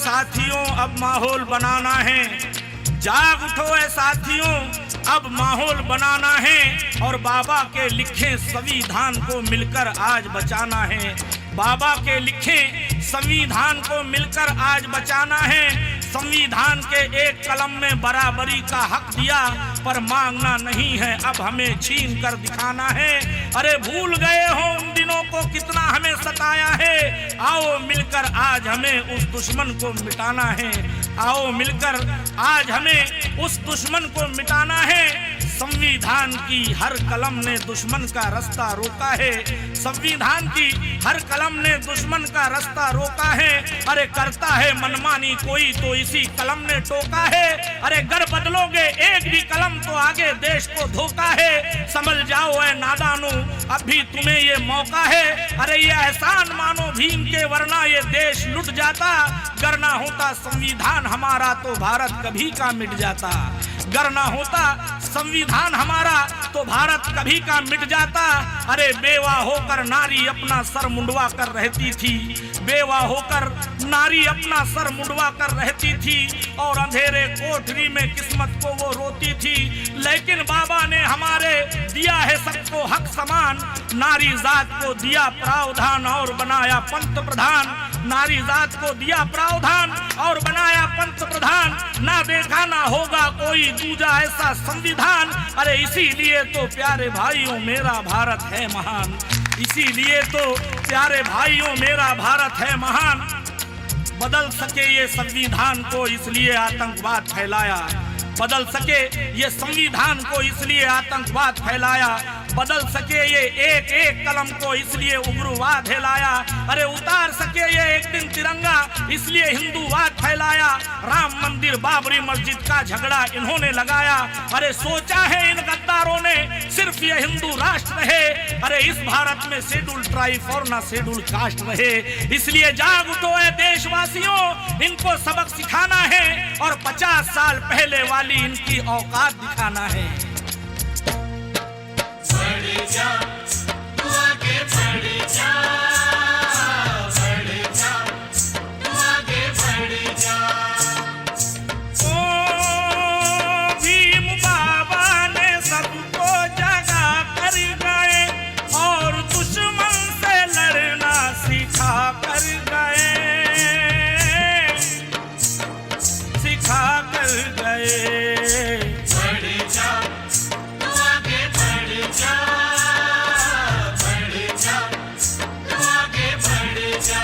साथियों, अब माहौल बनाना है। जाग उठो ऐ साथियों, अब माहौल बनाना है और बाबा के लिखे संविधान को मिलकर आज बचाना है। बाबा के लिखे संविधान को मिलकर आज बचाना है। संविधान के एक कलम में बराबरी का हक दिया, पर मांगना नहीं है, अब हमें छीन कर दिखाना है। अरे भूल गए हो उन दिनों को कितना हमें सताया है। आओ मिलकर आज हमें उस दुश्मन को मिटाना है। आओ मिलकर आज हमें उस दुश्मन को मिटाना है। संविधान की हर कलम ने दुश्मन का रास्ता रोका है। संविधान की हर कलम ने दुश्मन का रास्ता रोका है। अरे करता है मनमानी कोई तो इसी कलम ने टोका है। अरे गर बदलोगे एक भी कलम तो आगे देश को धोखा है। समझ जाओ ऐ नादानो, अभी तुम्हें ये मौका है। अरे ये एहसान मानो भीम के, वरना ये देश लुट जाता। गर ना होता संविधान हमारा तो भारत कभी का मिट जाता। गर ना होता संविधान हमारा तो भारत कभी का मिट जाता। अरे बेवा होकर नारी अपना सर मुंडवा कर रहती थी। बेवा होकर नारी अपना सर मुंडवा कर रहती थी और अंधेरे कोठरी में किस्मत को वो रोती थी। लेकिन बाबा ने हमारे दिया है सबको हक समान। नारी जात को दिया प्रावधान और बनाया पंत प्रधान। नारी जात को दिया प्रावधान और बनाया पंत प्रधान। ना देखा ना होगा कोई दूजा ऐसा संविधान। अरे इसीलिए तो प्यारे भाइयों मेरा भारत है महान। इसीलिए तो प्यारे भाइयों मेरा भारत है महान। बदल सके ये संविधान को इसलिए आतंकवाद फैलाया। बदल सके ये संविधान को इसलिए आतंकवाद फैलाया। बदल सके ये एक एक कलम को इसलिए उग्रवाद फैलाया। अरे उतार सके ये एक दिन तिरंगा इसलिए हिंदूवाद फैलाया। राम मंदिर बाबरी मस्जिद का झगड़ा इन्होंने लगाया। अरे सोचा है इन गद्दारों ने सिर्फ ये हिंदू राष्ट्र रहे। अरे इस भारत में शेड्यूल ट्राइब और ना शेड्यूल कास्ट रहे। इसलिए जाग उठो है देशवासियों, इनको सबक सिखाना है और 50 साल पहले वाली इनकी औकात दिखाना है। बढ़ जा, तू आगे बढ़ जा, बढ़ जा, तू आगे बढ़ जा। ओ भीम बाबा ने सबको जगा कर गए और दुश्मन से लड़ना सिखा कर गए, सिखा कर गए। बढ़ जा, तू आगे बढ़ जा, बढ़ जा, तू आगे बढ़ जा।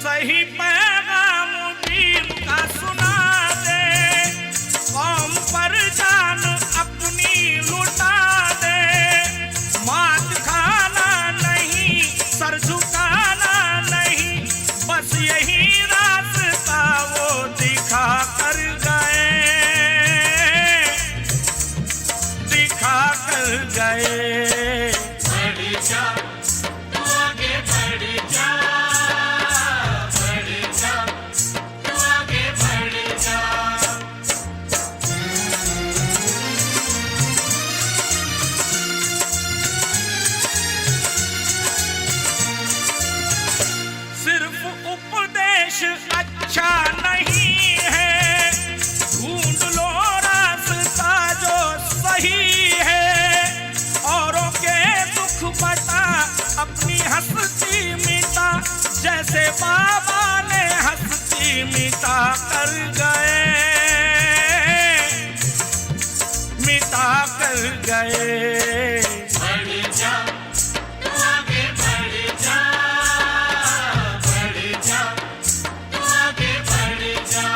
सही पैगाम भीम का सुना दे, कौम पर जान अपनी लुटा दे। मात खाना नहीं, सर झुकाना नहीं, बस यही रास्ता वो दिखा कर गए, दिखा कर गए। बढ़ जा, तू आगे बढ़ जा, बढ़ जा, तू आगे बढ़ जा। सिर्फ उपदेश अच्छा नहीं है, ढूंढ लो रास्ता जो सही है। औरों के दुख बता, अपनी हंसती मिटा, जैसे बाबा ने हंसती मिटा कर गए, मिटा कर गए। बढ़ जा, तू आगे बढ़ जा, बढ़ जा, तू आगे बढ़ जा।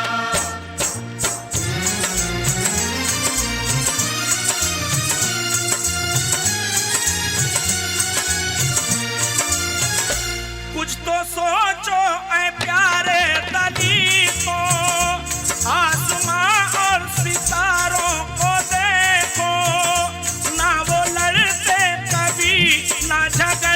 कुछ तो सोचो ऐ प्यारे दलितों, आसमां और सितारों को देखो। ना वो लड़ते कभी ना झगड़ते